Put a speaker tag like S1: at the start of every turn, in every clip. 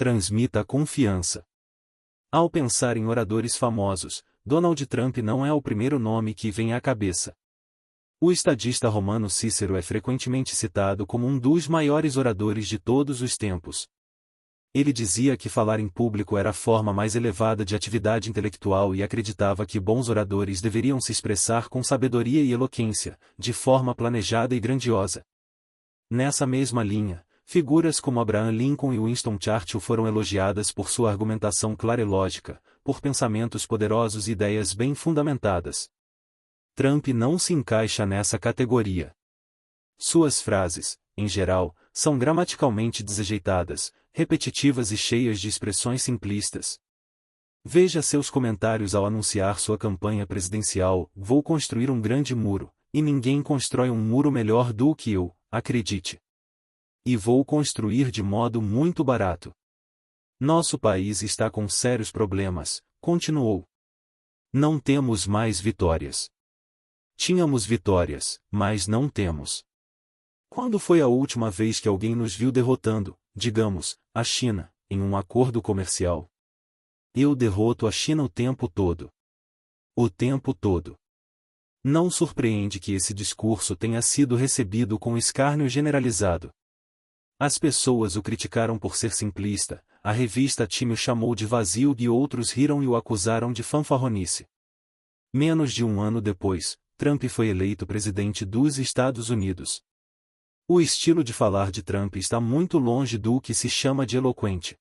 S1: transmita confiança. Ao pensar em oradores famosos, Donald Trump não é o primeiro nome que vem à cabeça. O estadista romano Cícero é frequentemente citado como um dos maiores oradores de todos os tempos. Ele dizia que falar em público era a forma mais elevada de atividade intelectual e acreditava que bons oradores deveriam se expressar com sabedoria e eloquência, de forma planejada e grandiosa. Nessa mesma linha, figuras como Abraham Lincoln e Winston Churchill foram elogiadas por sua argumentação clara e lógica, por pensamentos poderosos e ideias bem fundamentadas. Trump não se encaixa nessa categoria. Suas frases, em geral, são gramaticalmente desajeitadas, repetitivas e cheias de expressões simplistas. Veja seus comentários ao anunciar sua campanha presidencial: "Vou construir um grande muro, e ninguém constrói um muro melhor do que eu, acredite. E vou construir de modo muito barato. Nosso país está com sérios problemas", continuou. "Não temos mais vitórias. Tínhamos vitórias, mas não temos. Quando foi a última vez que alguém nos viu derrotando, digamos, a China, em um acordo comercial? Eu derroto a China o tempo todo. O tempo todo." Não surpreende que esse discurso tenha sido recebido com escárnio generalizado. As pessoas o criticaram por ser simplista, a revista Time o chamou de vazio e outros riram e o acusaram de fanfarronice. Menos de um ano depois, Trump foi eleito presidente dos Estados Unidos. O estilo de falar de Trump está muito longe do que se chama de eloquente.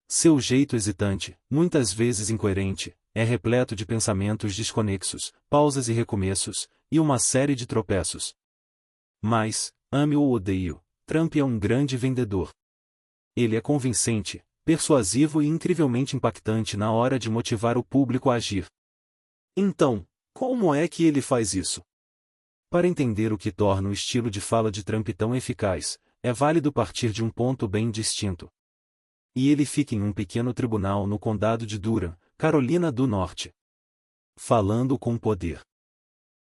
S1: Seu jeito hesitante, muitas vezes incoerente, é repleto de pensamentos desconexos, pausas e recomeços, e uma série de tropeços. Mas, ame ou odeie-o, Trump é um grande vendedor. Ele é convincente, persuasivo e incrivelmente impactante na hora de motivar o público a agir. Então, como é que ele faz isso? Para entender o que torna o estilo de fala de Trump tão eficaz, é válido partir de um ponto bem distinto. E ele fica em um pequeno tribunal no condado de Durham, Carolina do Norte. Falando com poder.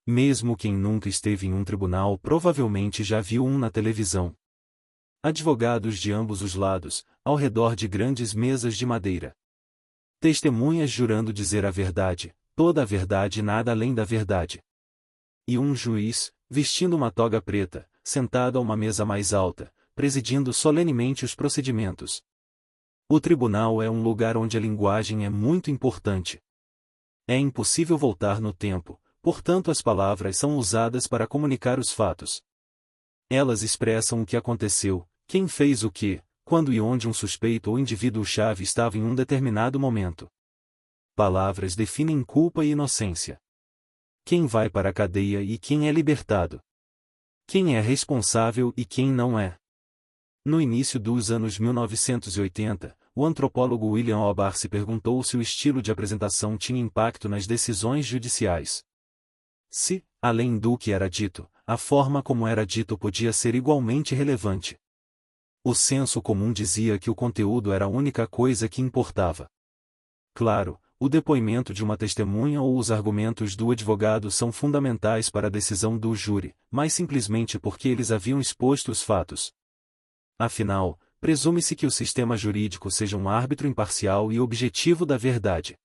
S1: Mesmo quem nunca esteve em um tribunal provavelmente já viu um na televisão. Advogados de ambos os lados, ao redor de grandes mesas de madeira. Testemunhas jurando dizer a verdade, toda a verdade e nada além da verdade. E um juiz, vestindo uma toga preta, sentado a uma mesa mais alta, presidindo solenemente os procedimentos. O tribunal é um lugar onde a linguagem é muito importante. É impossível voltar no tempo, portanto as palavras são usadas para comunicar os fatos. Elas expressam o que aconteceu, quem fez o que, quando e onde um suspeito ou indivíduo-chave estava em um determinado momento. Palavras definem culpa e inocência. Quem vai para a cadeia e quem é libertado. Quem é responsável e quem não é. No início dos anos 1980, o antropólogo William O. Barr se perguntou se o estilo de apresentação tinha impacto nas decisões judiciais. Se, além do que era dito, a forma como era dito podia ser igualmente relevante. O senso comum dizia que o conteúdo era a única coisa que importava. Claro, o depoimento de uma testemunha ou os argumentos do advogado são fundamentais para a decisão do júri, mas simplesmente porque eles haviam exposto os fatos. Afinal, presume-se que o sistema jurídico seja um árbitro imparcial e objetivo da verdade.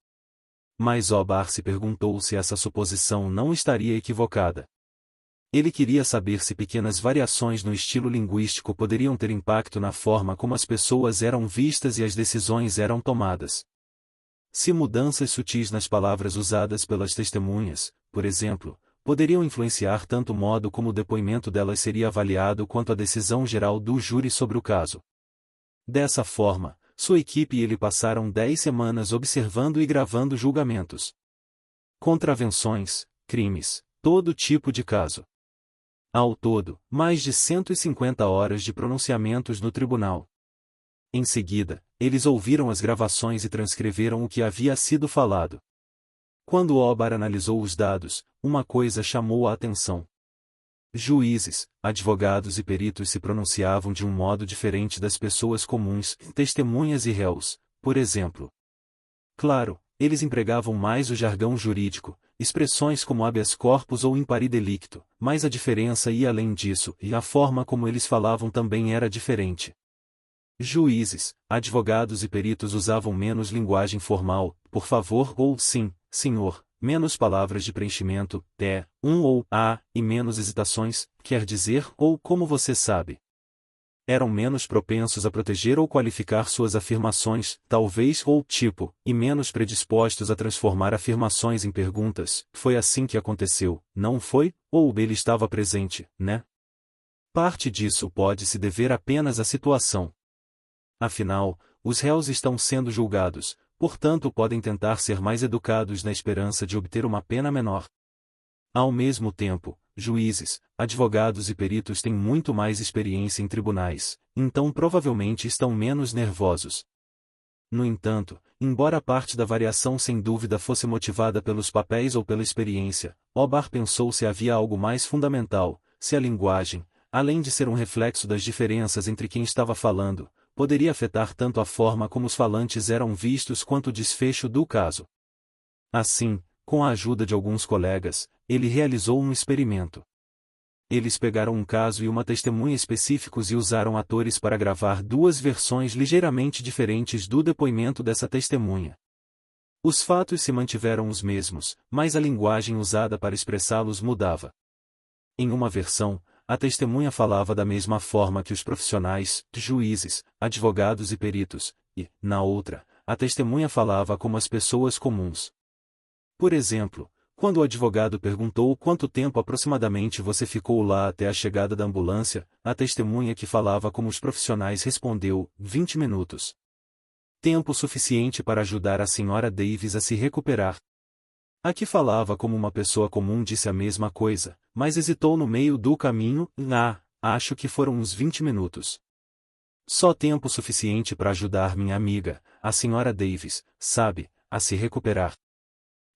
S1: Mas O. Barr se perguntou se essa suposição não estaria equivocada. Ele queria saber se pequenas variações no estilo linguístico poderiam ter impacto na forma como as pessoas eram vistas e as decisões eram tomadas. Se mudanças sutis nas palavras usadas pelas testemunhas, por exemplo, poderiam influenciar tanto o modo como o depoimento delas seria avaliado quanto a decisão geral do júri sobre o caso. Dessa forma, sua equipe e ele passaram 10 semanas observando e gravando julgamentos. Contravenções, crimes, todo tipo de caso. Ao todo, mais de 150 horas de pronunciamentos no tribunal. Em seguida, eles ouviram as gravações e transcreveram o que havia sido falado. Quando O. Barr analisou os dados, uma coisa chamou a atenção. Juízes, advogados e peritos se pronunciavam de um modo diferente das pessoas comuns, testemunhas e réus, por exemplo. Claro, eles empregavam mais o jargão jurídico, expressões como habeas corpus ou impari delicto, mas a diferença ia além disso, e a forma como eles falavam também era diferente. Juízes, advogados e peritos usavam menos linguagem formal, por favor ou sim, senhor, menos palavras de preenchimento, ou e menos hesitações, quer dizer ou como você sabe. Eram menos propensos a proteger ou qualificar suas afirmações, talvez ou tipo, e menos predispostos a transformar afirmações em perguntas. Foi assim que aconteceu, não foi? Ou ele estava presente, né? Parte disso pode se dever apenas à situação. Afinal, os réus estão sendo julgados, portanto podem tentar ser mais educados na esperança de obter uma pena menor. Ao mesmo tempo, juízes, advogados e peritos têm muito mais experiência em tribunais, então provavelmente estão menos nervosos. No entanto, embora parte da variação sem dúvida fosse motivada pelos papéis ou pela experiência, Obar pensou se havia algo mais fundamental, se a linguagem, além de ser um reflexo das diferenças entre quem estava falando, poderia afetar tanto a forma como os falantes eram vistos quanto o desfecho do caso. Assim, com a ajuda de alguns colegas, ele realizou um experimento. Eles pegaram um caso e uma testemunha específicos e usaram atores para gravar duas versões ligeiramente diferentes do depoimento dessa testemunha. Os fatos se mantiveram os mesmos, mas a linguagem usada para expressá-los mudava. Em uma versão, a testemunha falava da mesma forma que os profissionais, juízes, advogados e peritos, e, na outra, a testemunha falava como as pessoas comuns. Por exemplo, quando o advogado perguntou quanto tempo aproximadamente você ficou lá até a chegada da ambulância, a testemunha que falava como os profissionais respondeu, 20 minutos. Tempo suficiente para ajudar a senhora Davis a se recuperar. A que falava como uma pessoa comum disse a mesma coisa, mas hesitou no meio do caminho, acho que foram uns 20 minutos. Só tempo suficiente para ajudar minha amiga, a senhora Davis, sabe, a se recuperar.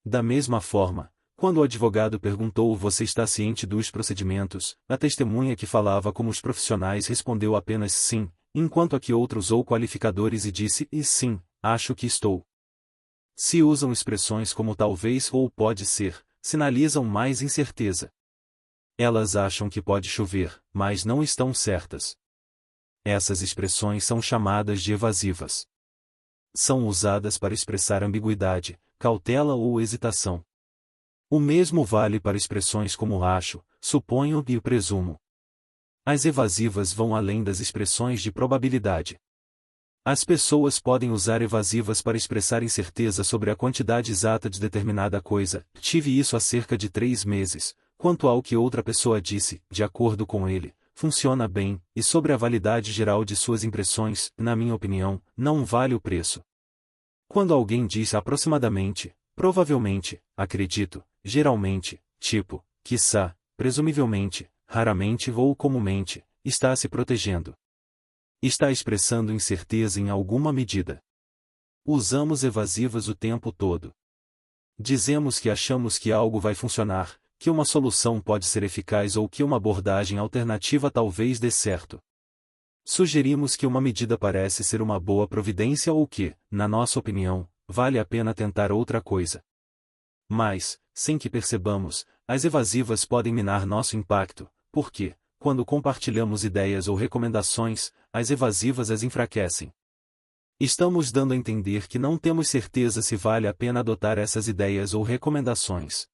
S1: Da mesma forma, quando o advogado perguntou você está ciente dos procedimentos, a testemunha que falava como os profissionais respondeu apenas sim, enquanto a que outra usou qualificadores e disse e sim, acho que estou. Se usam expressões como talvez ou pode ser, sinalizam mais incerteza. Elas acham que pode chover, mas não estão certas. Essas expressões são chamadas de evasivas. São usadas para expressar ambiguidade, cautela ou hesitação. O mesmo vale para expressões como acho, suponho e presumo. As evasivas vão além das expressões de probabilidade. As pessoas podem usar evasivas para expressar incerteza sobre a quantidade exata de determinada coisa. Tive isso há cerca de 3 meses, quanto ao que outra pessoa disse, de acordo com ele, funciona bem, e sobre a validade geral de suas impressões, na minha opinião, não vale o preço. Quando alguém diz aproximadamente, provavelmente, acredito, geralmente, tipo, quiçá, presumivelmente, raramente ou comumente, está se protegendo. Está expressando incerteza em alguma medida. Usamos evasivas o tempo todo. Dizemos que achamos que algo vai funcionar, que uma solução pode ser eficaz ou que uma abordagem alternativa talvez dê certo. Sugerimos que uma medida parece ser uma boa providência ou que, na nossa opinião, vale a pena tentar outra coisa. Mas, sem que percebamos, as evasivas podem minar nosso impacto, porque, quando compartilhamos ideias ou recomendações, as evasivas as enfraquecem. Estamos dando a entender que não temos certeza se vale a pena adotar essas ideias ou recomendações.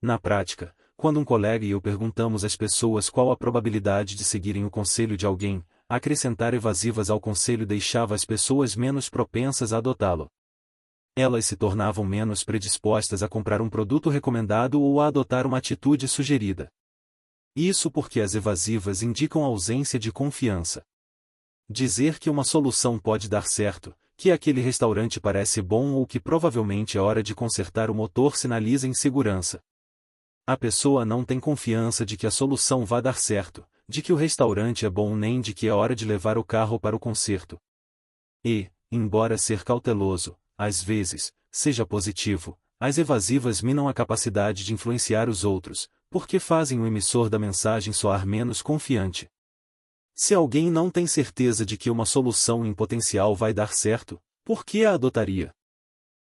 S1: Na prática, quando um colega e eu perguntamos às pessoas qual a probabilidade de seguirem o conselho de alguém, acrescentar evasivas ao conselho deixava as pessoas menos propensas a adotá-lo. Elas se tornavam menos predispostas a comprar um produto recomendado ou a adotar uma atitude sugerida. Isso porque as evasivas indicam ausência de confiança. Dizer que uma solução pode dar certo, que aquele restaurante parece bom ou que provavelmente é hora de consertar o motor sinaliza insegurança. A pessoa não tem confiança de que a solução vá dar certo, de que o restaurante é bom nem de que é hora de levar o carro para o conserto. E, embora ser cauteloso, às vezes, seja positivo, as evasivas minam a capacidade de influenciar os outros, porque fazem o emissor da mensagem soar menos confiante. Se alguém não tem certeza de que uma solução em potencial vai dar certo, por que a adotaria?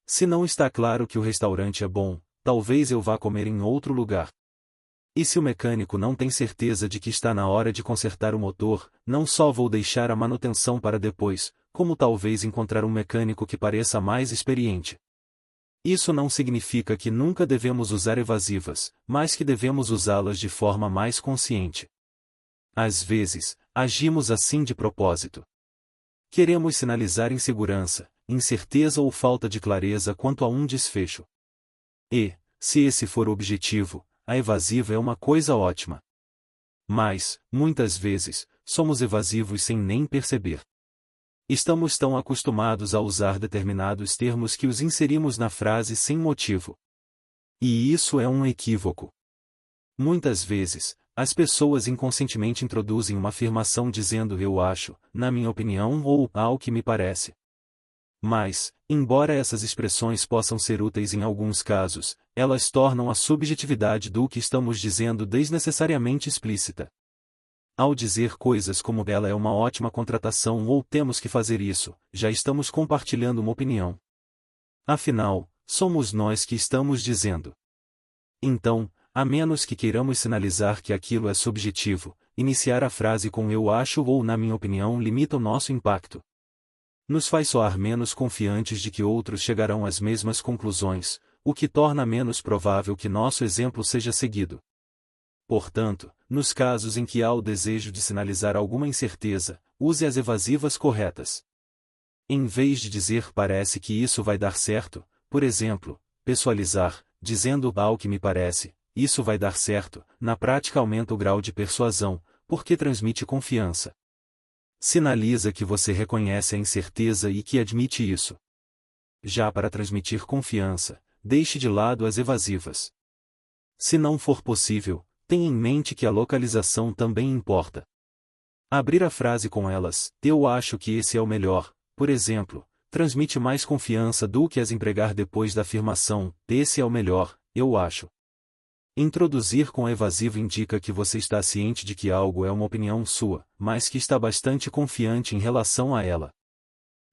S1: Se não está claro que o restaurante é bom, talvez eu vá comer em outro lugar. E se o mecânico não tem certeza de que está na hora de consertar o motor, não só vou deixar a manutenção para depois, como talvez encontrar um mecânico que pareça mais experiente. Isso não significa que nunca devemos usar evasivas, mas que devemos usá-las de forma mais consciente. Às vezes, agimos assim de propósito. Queremos sinalizar insegurança, incerteza ou falta de clareza quanto a um desfecho. E, se esse for o objetivo, a evasiva é uma coisa ótima. Mas, muitas vezes, somos evasivos sem nem perceber. Estamos tão acostumados a usar determinados termos que os inserimos na frase sem motivo. E isso é um equívoco. Muitas vezes, as pessoas inconscientemente introduzem uma afirmação dizendo eu acho, na minha opinião ou ao que me parece. Mas, embora essas expressões possam ser úteis em alguns casos, elas tornam a subjetividade do que estamos dizendo desnecessariamente explícita. Ao dizer coisas como ela é uma ótima contratação ou temos que fazer isso, já estamos compartilhando uma opinião. Afinal, somos nós que estamos dizendo. Então, a menos que queiramos sinalizar que aquilo é subjetivo, iniciar a frase com eu acho ou na minha opinião limita o nosso impacto. Nos faz soar menos confiantes de que outros chegarão às mesmas conclusões, o que torna menos provável que nosso exemplo seja seguido. Portanto, nos casos em que há o desejo de sinalizar alguma incerteza, use as evasivas corretas. Em vez de dizer parece que isso vai dar certo, por exemplo, pessoalizar, dizendo ao que me parece, isso vai dar certo, na prática aumenta o grau de persuasão, porque transmite confiança. Sinaliza que você reconhece a incerteza e que admite isso. Já para transmitir confiança, deixe de lado as evasivas. Se não for possível, tenha em mente que a localização também importa. Abrir a frase com elas, eu acho que esse é o melhor, por exemplo, transmite mais confiança do que as empregar depois da afirmação, esse é o melhor, eu acho. Introduzir com evasivo indica que você está ciente de que algo é uma opinião sua, mas que está bastante confiante em relação a ela.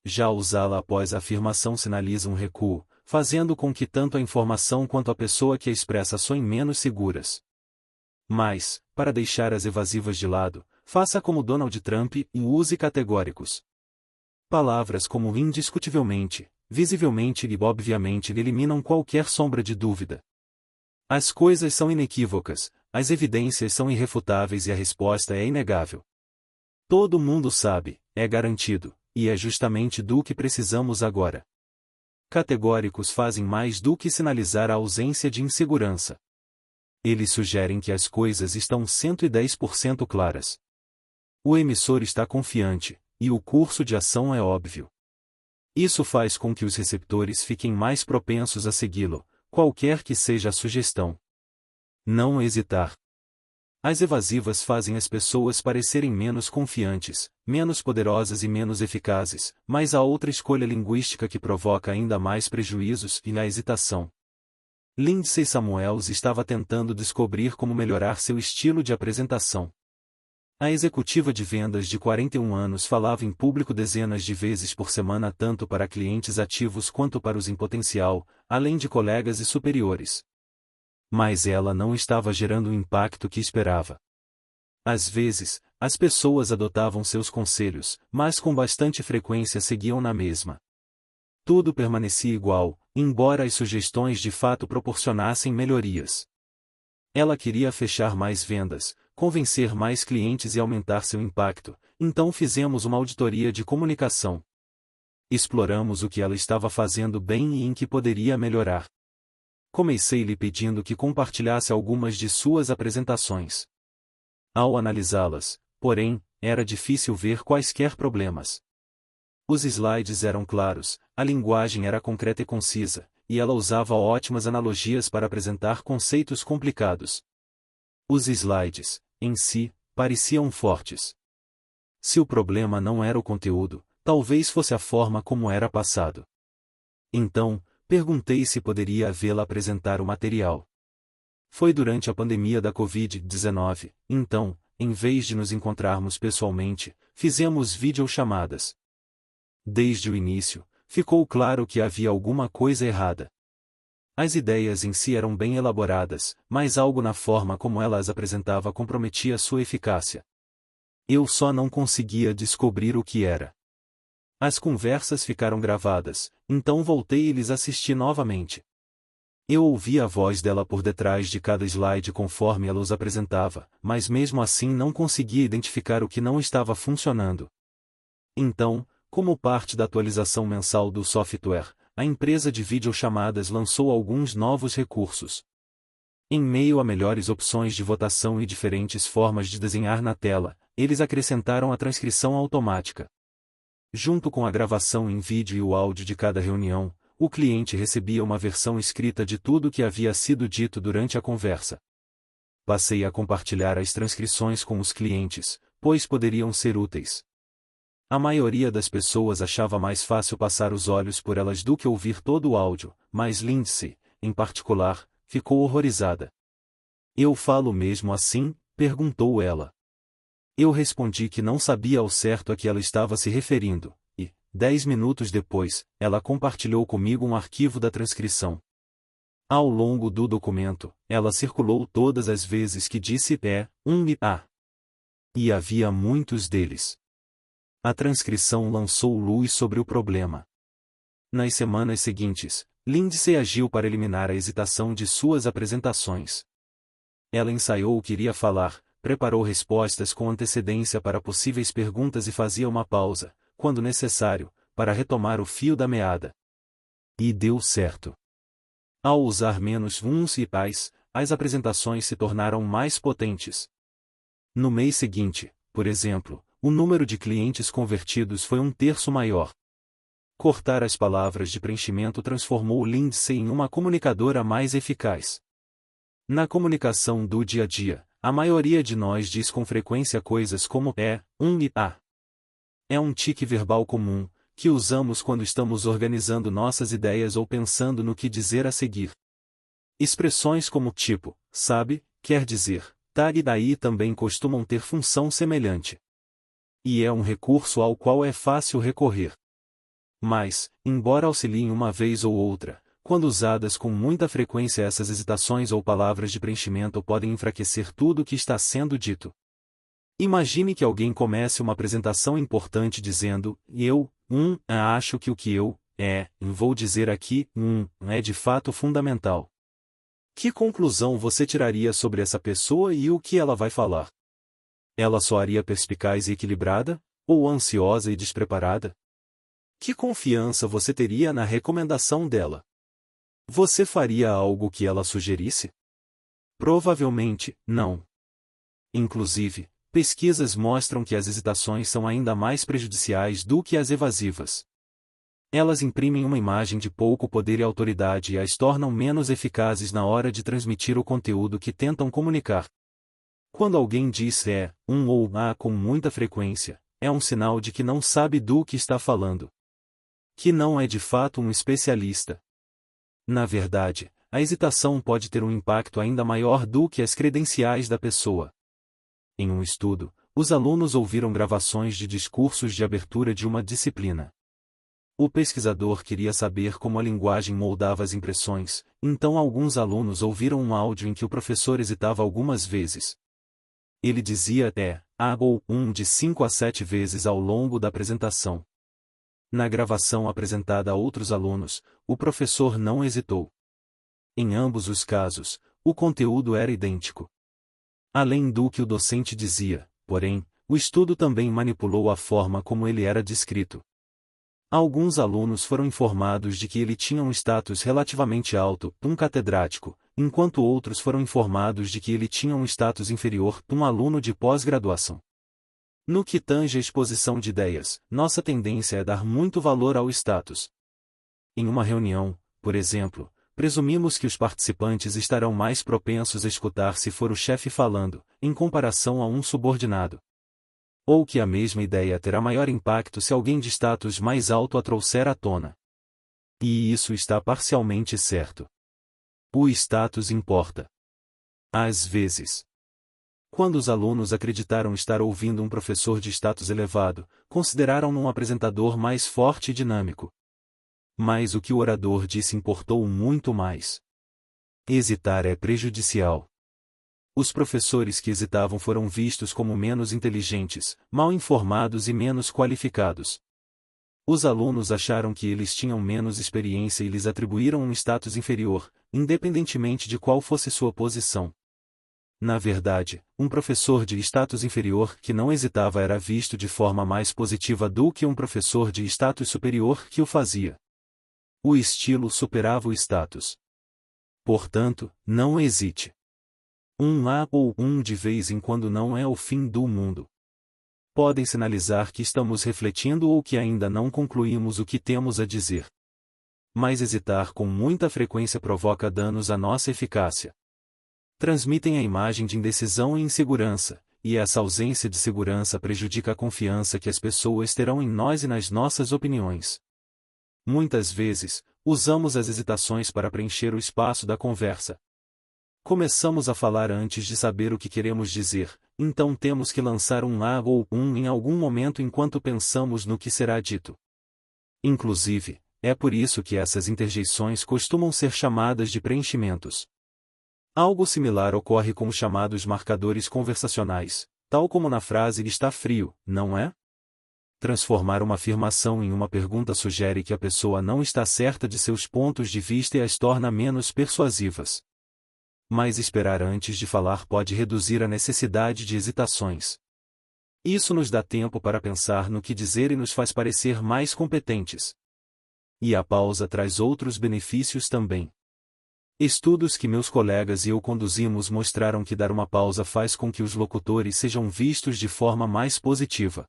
S1: Já usá-la após a afirmação sinaliza um recuo, fazendo com que tanto a informação quanto a pessoa que a expressa soem menos seguras. Mas, para deixar as evasivas de lado, faça como Donald Trump e use categóricos. Palavras como indiscutivelmente, visivelmente e obviamente eliminam qualquer sombra de dúvida. As coisas são inequívocas, as evidências são irrefutáveis e a resposta é inegável. Todo mundo sabe, é garantido, e é justamente do que precisamos agora. Categóricos fazem mais do que sinalizar a ausência de insegurança. Eles sugerem que as coisas estão 110% claras. O emissor está confiante, e o curso de ação é óbvio. Isso faz com que os receptores fiquem mais propensos a segui-lo, qualquer que seja a sugestão. Não hesitar. As evasivas fazem as pessoas parecerem menos confiantes, menos poderosas e menos eficazes, mas há outra escolha linguística que provoca ainda mais prejuízos e a hesitação. Lindsay Samuels estava tentando descobrir como melhorar seu estilo de apresentação. A executiva de vendas de 41 anos falava em público dezenas de vezes por semana tanto para clientes ativos quanto para os em potencial, além de colegas e superiores. Mas ela não estava gerando o impacto que esperava. Às vezes, as pessoas adotavam seus conselhos, mas com bastante frequência seguiam na mesma. Tudo permanecia igual, embora as sugestões de fato proporcionassem melhorias. Ela queria fechar mais vendas, convencer mais clientes e aumentar seu impacto, então fizemos uma auditoria de comunicação. Exploramos o que ela estava fazendo bem e em que poderia melhorar. Comecei lhe pedindo que compartilhasse algumas de suas apresentações. Ao analisá-las, porém, era difícil ver quaisquer problemas. Os slides eram claros, a linguagem era concreta e concisa, e ela usava ótimas analogias para apresentar conceitos complicados. Os slides, em si, pareciam fortes. Se o problema não era o conteúdo, talvez fosse a forma como era passado. Então, perguntei se poderia vê-la apresentar o material. Foi durante a pandemia da Covid-19, então, em vez de nos encontrarmos pessoalmente, fizemos videochamadas. Desde o início, ficou claro que havia alguma coisa errada. As ideias em si eram bem elaboradas, mas algo na forma como ela as apresentava comprometia sua eficácia. Eu só não conseguia descobrir o que era. As conversas ficaram gravadas, então voltei e lhes assisti novamente. Eu ouvi a voz dela por detrás de cada slide conforme ela os apresentava, mas mesmo assim não conseguia identificar o que não estava funcionando. Então, como parte da atualização mensal do software, a empresa de videochamadas lançou alguns novos recursos. Em meio a melhores opções de votação e diferentes formas de desenhar na tela, eles acrescentaram a transcrição automática. Junto com a gravação em vídeo e o áudio de cada reunião, o cliente recebia uma versão escrita de tudo o que havia sido dito durante a conversa. Passei a compartilhar as transcrições com os clientes, pois poderiam ser úteis. A maioria das pessoas achava mais fácil passar os olhos por elas do que ouvir todo o áudio, mas Lindsay, em particular, ficou horrorizada. "Eu falo mesmo assim?", perguntou ela. Eu respondi que não sabia ao certo a que ela estava se referindo, e, 10 minutos depois, ela compartilhou comigo um arquivo da transcrição. Ao longo do documento, ela circulou todas as vezes que disse e a. E havia muitos deles. A transcrição lançou luz sobre o problema. Nas semanas seguintes, Lindsay agiu para eliminar a hesitação de suas apresentações. Ela ensaiou o que iria falar, preparou respostas com antecedência para possíveis perguntas e fazia uma pausa, quando necessário, para retomar o fio da meada. E deu certo. Ao usar menos uns e ais, as apresentações se tornaram mais potentes. No mês seguinte, por exemplo, o número de clientes convertidos foi 1/3 maior. Cortar as palavras de preenchimento transformou Lindsay em uma comunicadora mais eficaz. Na comunicação do dia a dia, a maioria de nós diz com frequência coisas como e a. É um tique verbal comum, que usamos quando estamos organizando nossas ideias ou pensando no que dizer a seguir. Expressões como tipo, sabe, quer dizer, e daí também costumam ter função semelhante. E é um recurso ao qual é fácil recorrer. Mas, embora auxiliem uma vez ou outra, quando usadas com muita frequência essas hesitações ou palavras de preenchimento podem enfraquecer tudo o que está sendo dito. Imagine que alguém comece uma apresentação importante dizendo, acho que o que vou dizer aqui, é de fato fundamental. Que conclusão você tiraria sobre essa pessoa e o que ela vai falar? Ela soaria perspicaz e equilibrada, ou ansiosa e despreparada? Que confiança você teria na recomendação dela? Você faria algo que ela sugerisse? Provavelmente, não. Inclusive, pesquisas mostram que as hesitações são ainda mais prejudiciais do que as evasivas. Elas imprimem uma imagem de pouco poder e autoridade e as tornam menos eficazes na hora de transmitir o conteúdo que tentam comunicar. Quando alguém diz ou com muita frequência, é um sinal de que não sabe do que está falando. Que não é de fato um especialista. Na verdade, a hesitação pode ter um impacto ainda maior do que as credenciais da pessoa. Em um estudo, os alunos ouviram gravações de discursos de abertura de uma disciplina. O pesquisador queria saber como a linguagem moldava as impressões, então alguns alunos ouviram um áudio em que o professor hesitava algumas vezes. Ele dizia ou de 5 a 7 vezes ao longo da apresentação. Na gravação apresentada a outros alunos, o professor não hesitou. Em ambos os casos, o conteúdo era idêntico. Além do que o docente dizia, porém, o estudo também manipulou a forma como ele era descrito. Alguns alunos foram informados de que ele tinha um status relativamente alto, um catedrático, enquanto outros foram informados de que ele tinha um status inferior, um aluno de pós-graduação. No que tange a exposição de ideias, nossa tendência é dar muito valor ao status. Em uma reunião, por exemplo, presumimos que os participantes estarão mais propensos a escutar se for o chefe falando, em comparação a um subordinado. Ou que a mesma ideia terá maior impacto se alguém de status mais alto a trouxer à tona. E isso está parcialmente certo. O status importa. Às vezes. Quando os alunos acreditaram estar ouvindo um professor de status elevado, consideraram-no um apresentador mais forte e dinâmico. Mas o que o orador disse importou muito mais. Hesitar é prejudicial. Os professores que hesitavam foram vistos como menos inteligentes, mal informados e menos qualificados. Os alunos acharam que eles tinham menos experiência e lhes atribuíram um status inferior, independentemente de qual fosse sua posição. Na verdade, um professor de status inferior que não hesitava era visto de forma mais positiva do que um professor de status superior que o fazia. O estilo superava o status. Portanto, não hesite. Um lá ou um de vez em quando não é o fim do mundo. Podem sinalizar que estamos refletindo ou que ainda não concluímos o que temos a dizer. Mas hesitar com muita frequência provoca danos à nossa eficácia. Transmitem a imagem de indecisão e insegurança, e essa ausência de segurança prejudica a confiança que as pessoas terão em nós e nas nossas opiniões. Muitas vezes, usamos as hesitações para preencher o espaço da conversa. Começamos a falar antes de saber o que queremos dizer, então temos que lançar um lá ou um em algum momento enquanto pensamos no que será dito. Inclusive, é por isso que essas interjeições costumam ser chamadas de preenchimentos. Algo similar ocorre com os chamados marcadores conversacionais, tal como na frase "está frio", não é? Transformar uma afirmação em uma pergunta sugere que a pessoa não está certa de seus pontos de vista e as torna menos persuasivas. Mas esperar antes de falar pode reduzir a necessidade de hesitações. Isso nos dá tempo para pensar no que dizer e nos faz parecer mais competentes. E a pausa traz outros benefícios também. Estudos que meus colegas e eu conduzimos mostraram que dar uma pausa faz com que os locutores sejam vistos de forma mais positiva.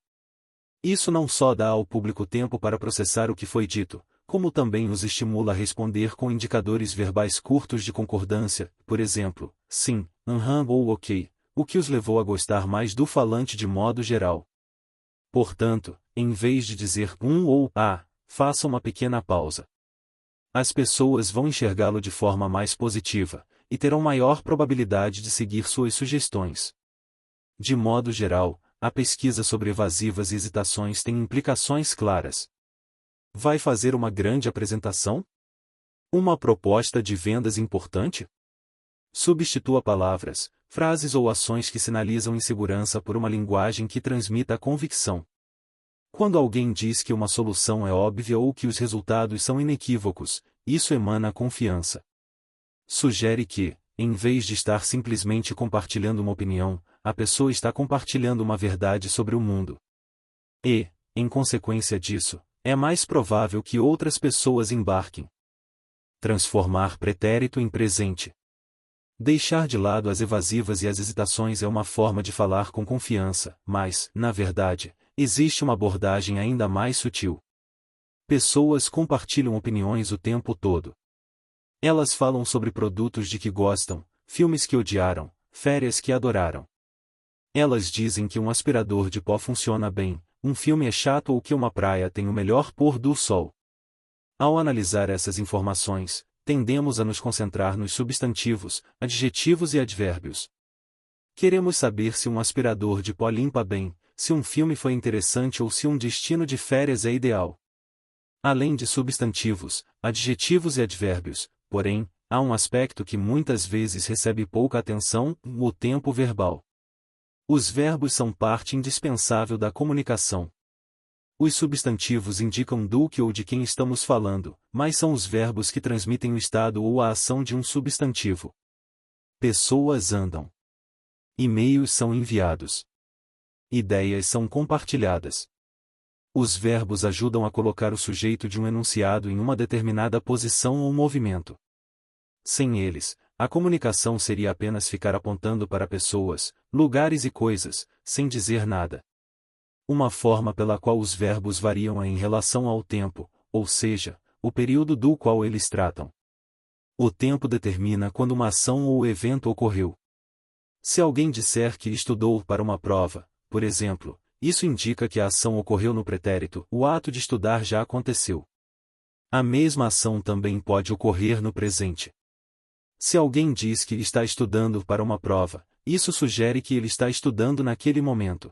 S1: Isso não só dá ao público tempo para processar o que foi dito, como também os estimula a responder com indicadores verbais curtos de concordância, por exemplo, sim, ou ok, o que os levou a gostar mais do falante de modo geral. Portanto, em vez de dizer ou faça uma pequena pausa. As pessoas vão enxergá-lo de forma mais positiva, e terão maior probabilidade de seguir suas sugestões. De modo geral, a pesquisa sobre evasivas e hesitações tem implicações claras. Vai fazer uma grande apresentação? Uma proposta de vendas importante? Substitua palavras, frases ou ações que sinalizam insegurança por uma linguagem que transmita convicção. Quando alguém diz que uma solução é óbvia ou que os resultados são inequívocos, isso emana confiança. Sugere que, em vez de estar simplesmente compartilhando uma opinião, a pessoa está compartilhando uma verdade sobre o mundo. E, em consequência disso, é mais provável que outras pessoas embarquem. Transformar pretérito em presente. Deixar de lado as evasivas e as hesitações é uma forma de falar com confiança, mas, na verdade, existe uma abordagem ainda mais sutil. Pessoas compartilham opiniões o tempo todo. Elas falam sobre produtos de que gostam, filmes que odiaram, férias que adoraram. Elas dizem que um aspirador de pó funciona bem, um filme é chato ou que uma praia tem o melhor pôr do sol. Ao analisar essas informações, tendemos a nos concentrar nos substantivos, adjetivos e advérbios. Queremos saber se um aspirador de pó limpa bem, se um filme foi interessante ou se um destino de férias é ideal. Além de substantivos, adjetivos e advérbios, porém, há um aspecto que muitas vezes recebe pouca atenção: o tempo verbal. Os verbos são parte indispensável da comunicação. Os substantivos indicam do que ou de quem estamos falando, mas são os verbos que transmitem o estado ou a ação de um substantivo. Pessoas andam. E-mails são enviados. Ideias são compartilhadas. Os verbos ajudam a colocar o sujeito de um enunciado em uma determinada posição ou movimento. Sem eles, a comunicação seria apenas ficar apontando para pessoas, lugares e coisas, sem dizer nada. Uma forma pela qual os verbos variam é em relação ao tempo, ou seja, o período do qual eles tratam. O tempo determina quando uma ação ou evento ocorreu. Se alguém disser que estudou para uma prova, por exemplo, isso indica que a ação ocorreu no pretérito, o ato de estudar já aconteceu. A mesma ação também pode ocorrer no presente. Se alguém diz que está estudando para uma prova, isso sugere que ele está estudando naquele momento.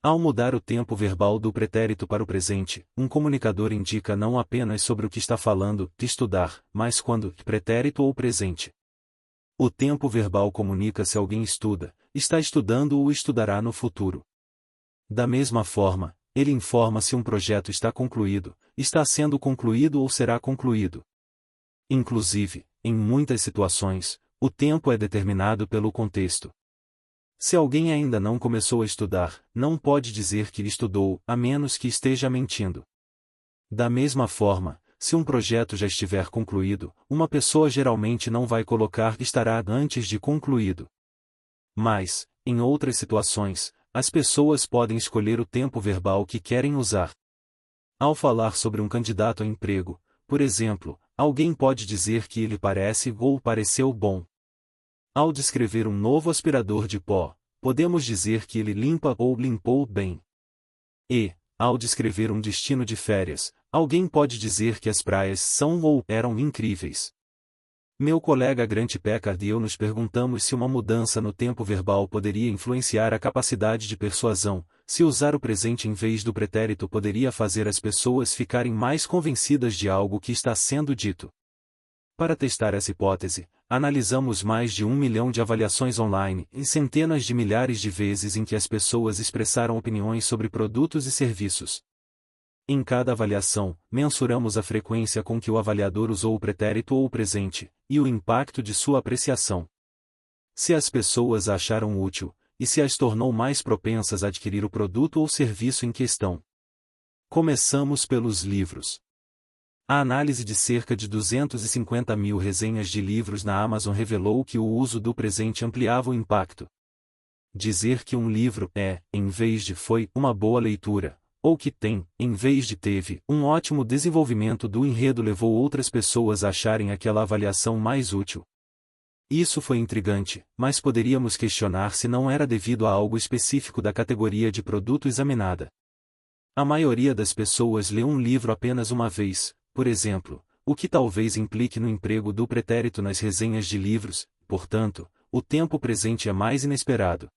S1: Ao mudar o tempo verbal do pretérito para o presente, um comunicador indica não apenas sobre o que está falando, de estudar, mas quando, pretérito ou presente. O tempo verbal comunica se alguém estuda, está estudando ou estudará no futuro. Da mesma forma, ele informa se um projeto está concluído, está sendo concluído ou será concluído. Inclusive, em muitas situações, o tempo é determinado pelo contexto. Se alguém ainda não começou a estudar, não pode dizer que estudou, a menos que esteja mentindo. Da mesma forma, se um projeto já estiver concluído, uma pessoa geralmente não vai colocar estará antes de concluído. Mas, em outras situações, as pessoas podem escolher o tempo verbal que querem usar. Ao falar sobre um candidato a emprego, por exemplo, alguém pode dizer que ele parece ou pareceu bom. Ao descrever um novo aspirador de pó, podemos dizer que ele limpa ou limpou bem. E, ao descrever um destino de férias, alguém pode dizer que as praias são ou eram incríveis. Meu colega Grant Packard e eu nos perguntamos se uma mudança no tempo verbal poderia influenciar a capacidade de persuasão, se usar o presente em vez do pretérito poderia fazer as pessoas ficarem mais convencidas de algo que está sendo dito. Para testar essa hipótese, analisamos mais de 1 milhão de avaliações online e centenas de milhares de vezes em que as pessoas expressaram opiniões sobre produtos e serviços. Em cada avaliação, mensuramos a frequência com que o avaliador usou o pretérito ou o presente, e o impacto de sua apreciação. Se as pessoas a acharam útil, e se as tornou mais propensas a adquirir o produto ou serviço em questão. Começamos pelos livros. A análise de cerca de 250 mil resenhas de livros na Amazon revelou que o uso do presente ampliava o impacto. Dizer que um livro é, em vez de foi, uma boa leitura, ou que tem, em vez de teve, um ótimo desenvolvimento do enredo levou outras pessoas a acharem aquela avaliação mais útil. Isso foi intrigante, mas poderíamos questionar se não era devido a algo específico da categoria de produto examinada. A maioria das pessoas lê um livro apenas uma vez, por exemplo, o que talvez implique no emprego do pretérito nas resenhas de livros, portanto, o tempo presente é mais inesperado.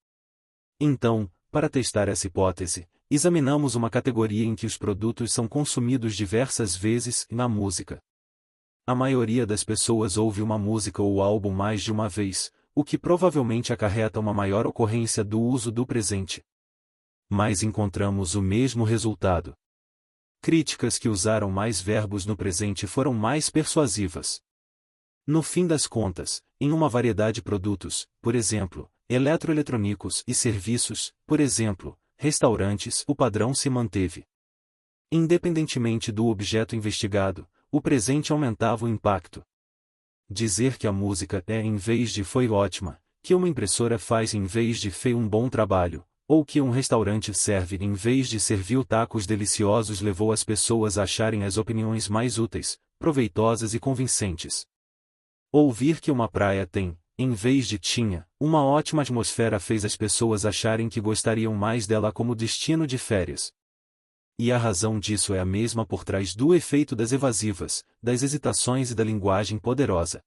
S1: Então, para testar essa hipótese, examinamos uma categoria em que os produtos são consumidos diversas vezes, na música. A maioria das pessoas ouve uma música ou álbum mais de uma vez, o que provavelmente acarreta uma maior ocorrência do uso do presente. Mas encontramos o mesmo resultado. Críticas que usaram mais verbos no presente foram mais persuasivas. No fim das contas, em uma variedade de produtos, por exemplo, eletroeletrônicos e serviços, por exemplo, restaurantes, o padrão se manteve. Independentemente do objeto investigado, o presente aumentava o impacto. Dizer que a música é em vez de foi ótima, que uma impressora faz em vez de fez um bom trabalho, ou que um restaurante serve em vez de serviu tacos deliciosos levou as pessoas a acharem as opiniões mais úteis, proveitosas e convincentes. Ouvir que uma praia tem, em vez de tinha, uma ótima atmosfera fez as pessoas acharem que gostariam mais dela como destino de férias. E a razão disso é a mesma por trás do efeito das evasivas, das hesitações e da linguagem poderosa.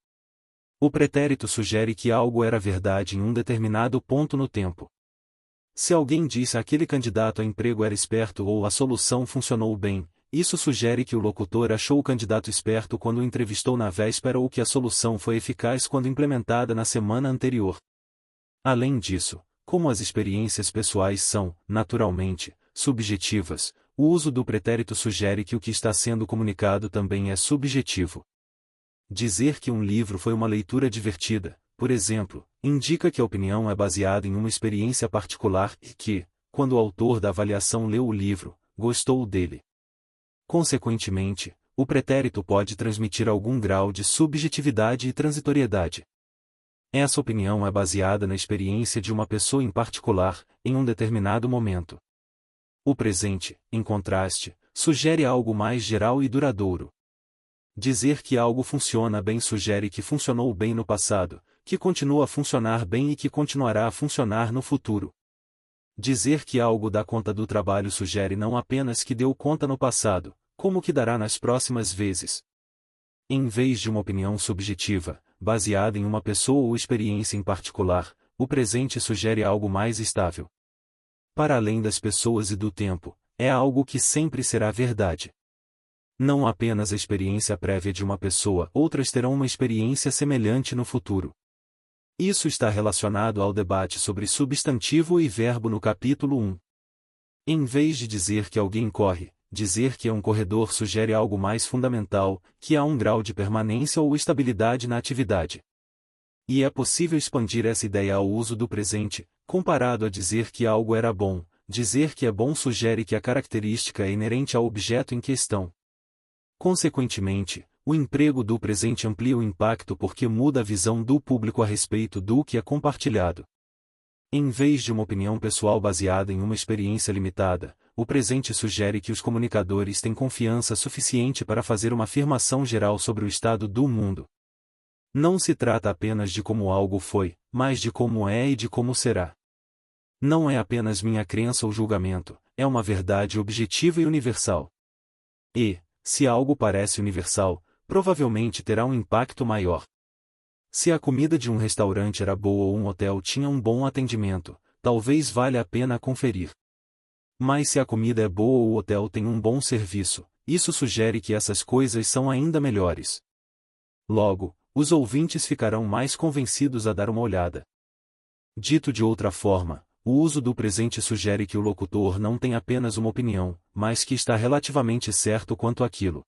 S1: O pretérito sugere que algo era verdade em um determinado ponto no tempo. Se alguém disse aquele candidato a emprego era esperto ou a solução funcionou bem, isso sugere que o locutor achou o candidato esperto quando o entrevistou na véspera ou que a solução foi eficaz quando implementada na semana anterior. Além disso, como as experiências pessoais são, naturalmente, subjetivas, o uso do pretérito sugere que o que está sendo comunicado também é subjetivo. Dizer que um livro foi uma leitura divertida, por exemplo, indica que a opinião é baseada em uma experiência particular e que, quando o autor da avaliação leu o livro, gostou dele. Consequentemente, o pretérito pode transmitir algum grau de subjetividade e transitoriedade. Essa opinião é baseada na experiência de uma pessoa em particular, em um determinado momento. O presente, em contraste, sugere algo mais geral e duradouro. Dizer que algo funciona bem sugere que funcionou bem no passado, que continua a funcionar bem e que continuará a funcionar no futuro. Dizer que algo dá conta do trabalho sugere não apenas que deu conta no passado, como que dará nas próximas vezes. Em vez de uma opinião subjetiva, baseada em uma pessoa ou experiência em particular, o presente sugere algo mais estável. Para além das pessoas e do tempo, é algo que sempre será verdade. Não apenas a experiência prévia de uma pessoa, outras terão uma experiência semelhante no futuro. Isso está relacionado ao debate sobre substantivo e verbo no capítulo 1. Em vez de dizer que alguém corre, dizer que é um corredor sugere algo mais fundamental, que há um grau de permanência ou estabilidade na atividade. E é possível expandir essa ideia ao uso do presente, comparado a dizer que algo era bom. Dizer que é bom sugere que a característica é inerente ao objeto em questão. Consequentemente, o emprego do presente amplia o impacto porque muda a visão do público a respeito do que é compartilhado. Em vez de uma opinião pessoal baseada em uma experiência limitada, o presente sugere que os comunicadores têm confiança suficiente para fazer uma afirmação geral sobre o estado do mundo. Não se trata apenas de como algo foi, mas de como é e de como será. Não é apenas minha crença ou julgamento, é uma verdade objetiva e universal. E, se algo parece universal, provavelmente terá um impacto maior. Se a comida de um restaurante era boa ou um hotel tinha um bom atendimento, talvez valha a pena conferir. Mas se a comida é boa ou o hotel tem um bom serviço, isso sugere que essas coisas são ainda melhores. Logo, os ouvintes ficarão mais convencidos a dar uma olhada. Dito de outra forma, o uso do presente sugere que o locutor não tem apenas uma opinião, mas que está relativamente certo quanto àquilo.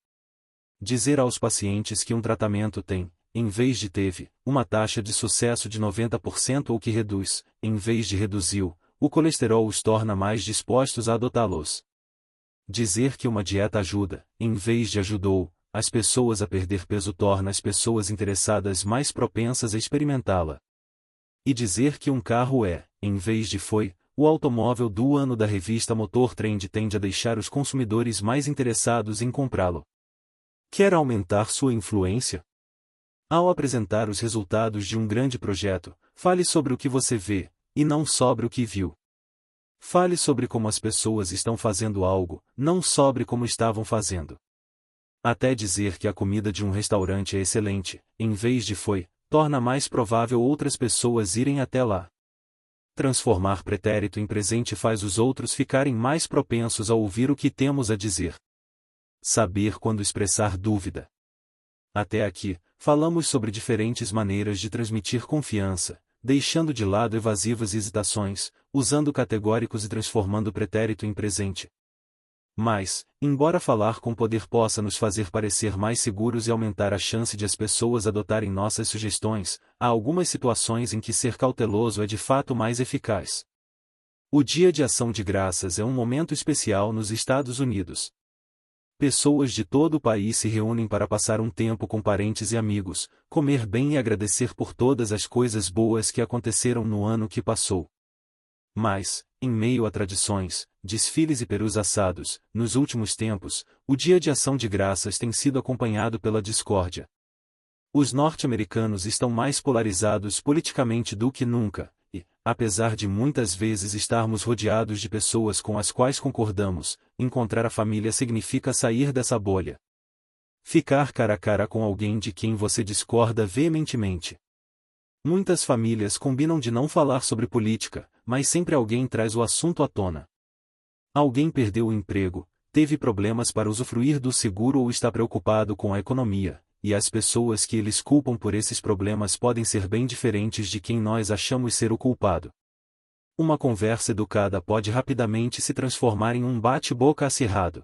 S1: Dizer aos pacientes que um tratamento tem, em vez de teve, uma taxa de sucesso de 90% ou que reduz, em vez de reduziu, o colesterol os torna mais dispostos a adotá-los. Dizer que uma dieta ajuda, em vez de ajudou, as pessoas a perder peso torna as pessoas interessadas mais propensas a experimentá-la. E dizer que um carro é, em vez de foi, o automóvel do ano da revista Motor Trend tende a deixar os consumidores mais interessados em comprá-lo. Quer aumentar sua influência? Ao apresentar os resultados de um grande projeto, fale sobre o que você vê, e não sobre o que viu. Fale sobre como as pessoas estão fazendo algo, não sobre como estavam fazendo. Até dizer que a comida de um restaurante é excelente, em vez de foi, torna mais provável outras pessoas irem até lá. Transformar pretérito em presente faz os outros ficarem mais propensos a ouvir o que temos a dizer. Saber quando expressar dúvida. Até aqui, falamos sobre diferentes maneiras de transmitir confiança, deixando de lado evasivas hesitações, usando categóricos e transformando o pretérito em presente. Mas, embora falar com poder possa nos fazer parecer mais seguros e aumentar a chance de as pessoas adotarem nossas sugestões, há algumas situações em que ser cauteloso é de fato mais eficaz. O Dia de Ação de Graças é um momento especial nos Estados Unidos. Pessoas de todo o país se reúnem para passar um tempo com parentes e amigos, comer bem e agradecer por todas as coisas boas que aconteceram no ano que passou. Mas, em meio a tradições, desfiles e perus assados, nos últimos tempos, o Dia de Ação de Graças tem sido acompanhado pela discórdia. Os norte-americanos estão mais polarizados politicamente do que nunca, e, apesar de muitas vezes estarmos rodeados de pessoas com as quais concordamos, encontrar a família significa sair dessa bolha. Ficar cara a cara com alguém de quem você discorda veementemente. Muitas famílias combinam de não falar sobre política, mas sempre alguém traz o assunto à tona. Alguém perdeu o emprego, teve problemas para usufruir do seguro ou está preocupado com a economia, e as pessoas que eles culpam por esses problemas podem ser bem diferentes de quem nós achamos ser o culpado. Uma conversa educada pode rapidamente se transformar em um bate-boca acirrado.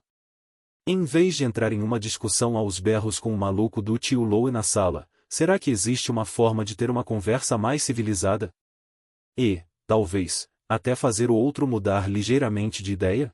S1: Em vez de entrar em uma discussão aos berros com o maluco do tio Lowe na sala, será que existe uma forma de ter uma conversa mais civilizada? E, talvez, até fazer o outro mudar ligeiramente de ideia?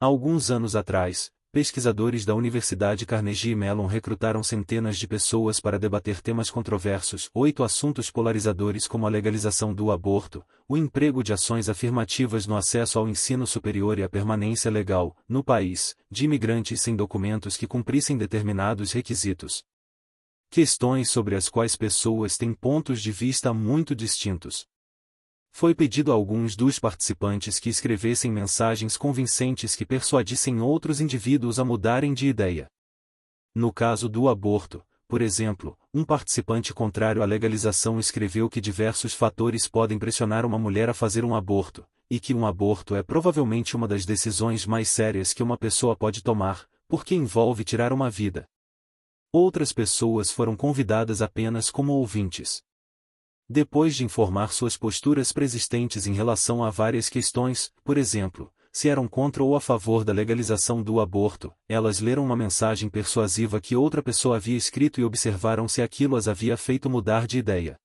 S1: Alguns anos atrás, pesquisadores da Universidade Carnegie Mellon recrutaram centenas de pessoas para debater temas controversos, 8 assuntos polarizadores como a legalização do aborto, o emprego de ações afirmativas no acesso ao ensino superior e a permanência legal, no país, de imigrantes sem documentos que cumprissem determinados requisitos. Questões sobre as quais pessoas têm pontos de vista muito distintos. Foi pedido a alguns dos participantes que escrevessem mensagens convincentes que persuadissem outros indivíduos a mudarem de ideia. No caso do aborto, por exemplo, um participante contrário à legalização escreveu que diversos fatores podem pressionar uma mulher a fazer um aborto, e que um aborto é provavelmente uma das decisões mais sérias que uma pessoa pode tomar, porque envolve tirar uma vida. Outras pessoas foram convidadas apenas como ouvintes. Depois de informar suas posturas preexistentes em relação a várias questões, por exemplo, se eram contra ou a favor da legalização do aborto, elas leram uma mensagem persuasiva que outra pessoa havia escrito e observaram se aquilo as havia feito mudar de ideia.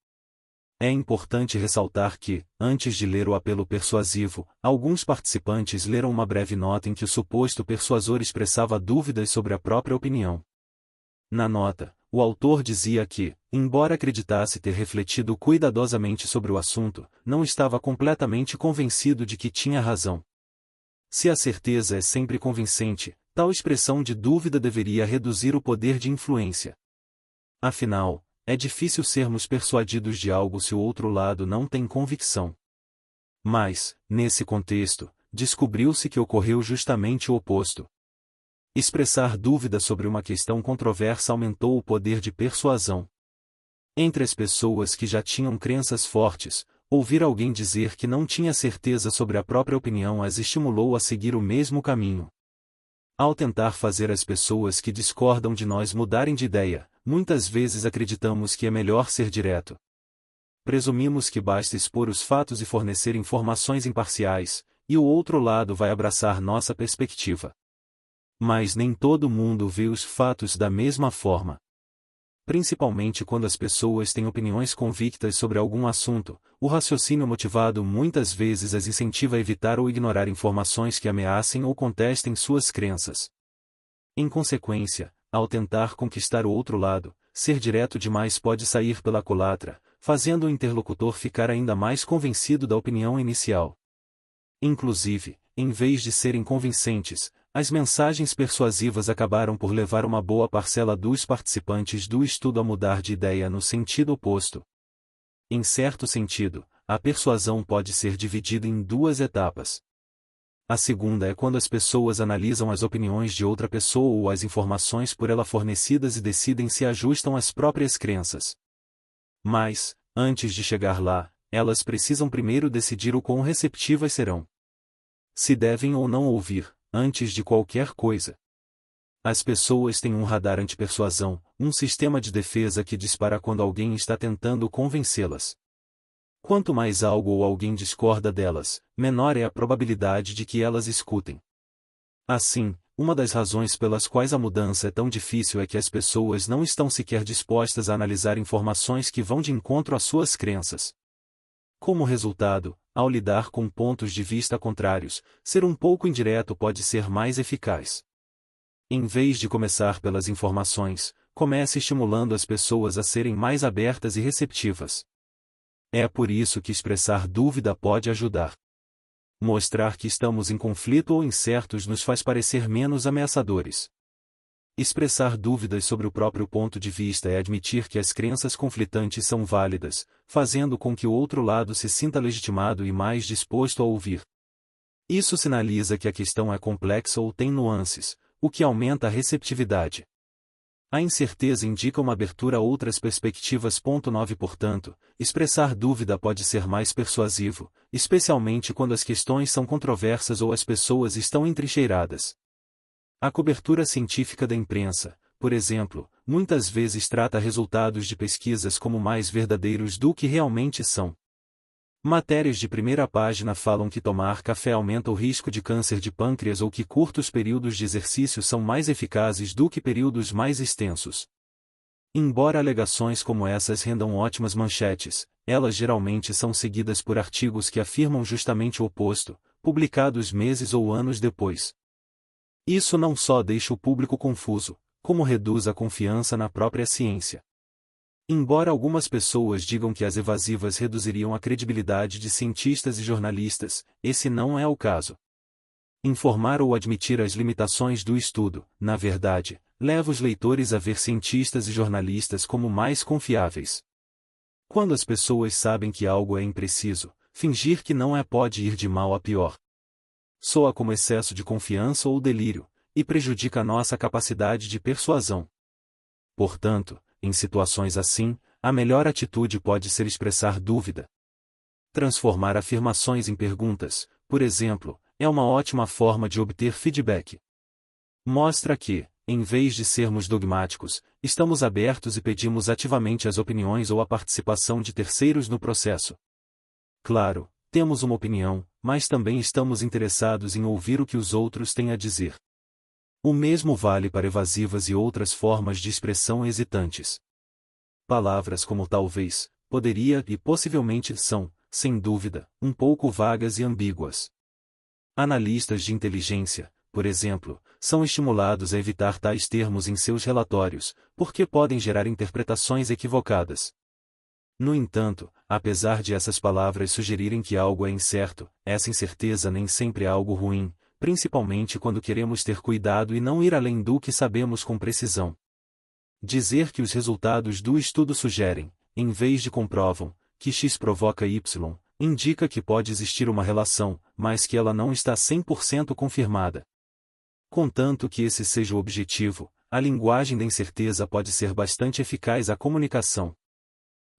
S1: É importante ressaltar que, antes de ler o apelo persuasivo, alguns participantes leram uma breve nota em que o suposto persuasor expressava dúvidas sobre a própria opinião. Na nota, o autor dizia que, embora acreditasse ter refletido cuidadosamente sobre o assunto, não estava completamente convencido de que tinha razão. Se a certeza é sempre convincente, tal expressão de dúvida deveria reduzir o poder de influência. Afinal, é difícil sermos persuadidos de algo se o outro lado não tem convicção. Mas, nesse contexto, descobriu-se que ocorreu justamente o oposto. Expressar dúvida sobre uma questão controversa aumentou o poder de persuasão. Entre as pessoas que já tinham crenças fortes, ouvir alguém dizer que não tinha certeza sobre a própria opinião as estimulou a seguir o mesmo caminho. Ao tentar fazer as pessoas que discordam de nós mudarem de ideia, muitas vezes acreditamos que é melhor ser direto. Presumimos que basta expor os fatos e fornecer informações imparciais, e o outro lado vai abraçar nossa perspectiva. Mas nem todo mundo vê os fatos da mesma forma. Principalmente quando as pessoas têm opiniões convictas sobre algum assunto, o raciocínio motivado muitas vezes as incentiva a evitar ou ignorar informações que ameacem ou contestem suas crenças. Em consequência, ao tentar conquistar o outro lado, ser direto demais pode sair pela culatra, fazendo o interlocutor ficar ainda mais convencido da opinião inicial. Inclusive, em vez de serem convincentes, as mensagens persuasivas acabaram por levar uma boa parcela dos participantes do estudo a mudar de ideia no sentido oposto. Em certo sentido, a persuasão pode ser dividida em duas etapas. A segunda é quando as pessoas analisam as opiniões de outra pessoa ou as informações por ela fornecidas e decidem se ajustam às próprias crenças. Mas, antes de chegar lá, elas precisam primeiro decidir o quão receptivas serão. Se devem ou não ouvir, antes de qualquer coisa. As pessoas têm um radar antipersuasão, um sistema de defesa que dispara quando alguém está tentando convencê-las. Quanto mais algo ou alguém discorda delas, menor é a probabilidade de que elas escutem. Assim, uma das razões pelas quais a mudança é tão difícil é que as pessoas não estão sequer dispostas a analisar informações que vão de encontro às suas crenças. Como resultado, ao lidar com pontos de vista contrários, ser um pouco indireto pode ser mais eficaz. Em vez de começar pelas informações, comece estimulando as pessoas a serem mais abertas e receptivas. É por isso que expressar dúvida pode ajudar. Mostrar que estamos em conflito ou incertos nos faz parecer menos ameaçadores. Expressar dúvidas sobre o próprio ponto de vista é admitir que as crenças conflitantes são válidas, fazendo com que o outro lado se sinta legitimado e mais disposto a ouvir. Isso sinaliza que a questão é complexa ou tem nuances, o que aumenta a receptividade. A incerteza indica uma abertura a outras perspectivas. 9 Portanto, expressar dúvida pode ser mais persuasivo, especialmente quando as questões são controversas ou as pessoas estão entrincheiradas. A cobertura científica da imprensa, por exemplo, muitas vezes trata resultados de pesquisas como mais verdadeiros do que realmente são. Matérias de primeira página falam que tomar café aumenta o risco de câncer de pâncreas ou que curtos períodos de exercício são mais eficazes do que períodos mais extensos. Embora alegações como essas rendam ótimas manchetes, elas geralmente são seguidas por artigos que afirmam justamente o oposto, publicados meses ou anos depois. Isso não só deixa o público confuso, como reduz a confiança na própria ciência. Embora algumas pessoas digam que as evasivas reduziriam a credibilidade de cientistas e jornalistas, esse não é o caso. Informar ou admitir as limitações do estudo, na verdade, leva os leitores a ver cientistas e jornalistas como mais confiáveis. Quando as pessoas sabem que algo é impreciso, fingir que não é pode ir de mal a pior. Soa como excesso de confiança ou delírio, e prejudica nossa capacidade de persuasão. Portanto, em situações assim, a melhor atitude pode ser expressar dúvida. Transformar afirmações em perguntas, por exemplo, é uma ótima forma de obter feedback. Mostra que, em vez de sermos dogmáticos, estamos abertos e pedimos ativamente as opiniões ou a participação de terceiros no processo. Claro, temos uma opinião, mas também estamos interessados em ouvir o que os outros têm a dizer. O mesmo vale para evasivas e outras formas de expressão hesitantes. Palavras como talvez, poderia e possivelmente são, sem dúvida, um pouco vagas e ambíguas. Analistas de inteligência, por exemplo, são estimulados a evitar tais termos em seus relatórios, porque podem gerar interpretações equivocadas. No entanto, apesar de essas palavras sugerirem que algo é incerto, essa incerteza nem sempre é algo ruim, principalmente quando queremos ter cuidado e não ir além do que sabemos com precisão. Dizer que os resultados do estudo sugerem, em vez de comprovam, que X provoca Y, indica que pode existir uma relação, mas que ela não está 100% confirmada. Contanto que esse seja o objetivo, a linguagem da incerteza pode ser bastante eficaz à comunicação.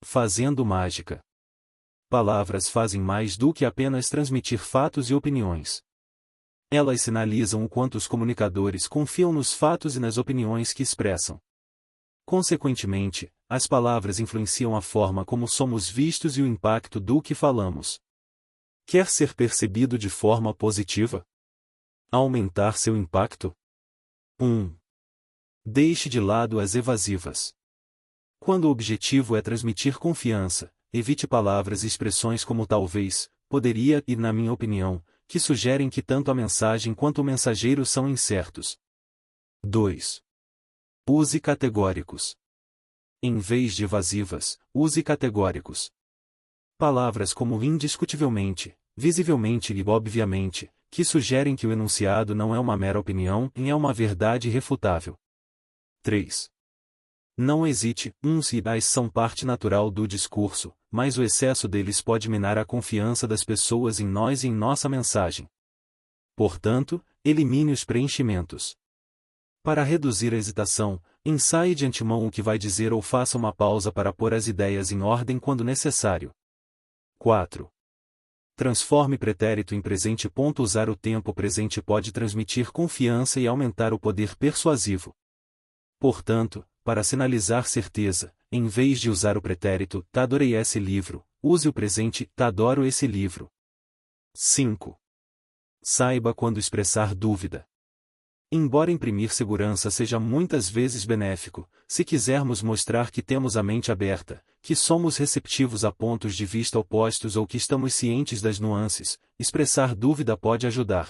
S1: Fazendo mágica. Palavras fazem mais do que apenas transmitir fatos e opiniões. Elas sinalizam o quanto os comunicadores confiam nos fatos e nas opiniões que expressam. Consequentemente, as palavras influenciam a forma como somos vistos e o impacto do que falamos. Quer ser percebido de forma positiva? Aumentar seu impacto? 1. Deixe de lado as evasivas. Quando o objetivo é transmitir confiança, evite palavras e expressões como talvez, poderia e na minha opinião, que sugerem que tanto a mensagem quanto o mensageiro são incertos. 2. Use categóricos. Em vez de evasivas, use categóricos. Palavras como indiscutivelmente, visivelmente e obviamente, que sugerem que o enunciado não é uma mera opinião e é uma verdade irrefutável. 3. Não hesite, uns e as são parte natural do discurso, mas o excesso deles pode minar a confiança das pessoas em nós e em nossa mensagem. Portanto, elimine os preenchimentos. Para reduzir a hesitação, ensaie de antemão o que vai dizer ou faça uma pausa para pôr as ideias em ordem quando necessário. 4. Transforme pretérito em presente. Usar o tempo presente pode transmitir confiança e aumentar o poder persuasivo. Portanto, para sinalizar certeza, em vez de usar o pretérito adorei esse livro, use o presente adoro esse livro. 5. Saiba quando expressar dúvida. Embora imprimir segurança seja muitas vezes benéfico, se quisermos mostrar que temos a mente aberta, que somos receptivos a pontos de vista opostos ou que estamos cientes das nuances, expressar dúvida pode ajudar.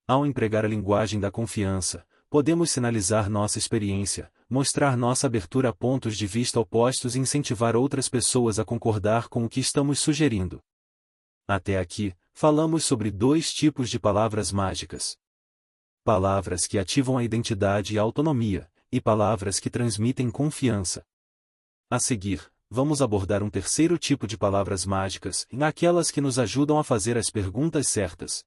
S1: Ao empregar a linguagem da confiança, podemos sinalizar nossa experiência, mostrar nossa abertura a pontos de vista opostos e incentivar outras pessoas a concordar com o que estamos sugerindo. Até aqui, falamos sobre 2 tipos de palavras mágicas. Palavras que ativam a identidade e a autonomia, e palavras que transmitem confiança. A seguir, vamos abordar um terceiro tipo de palavras mágicas, aquelas que nos ajudam a fazer as perguntas certas.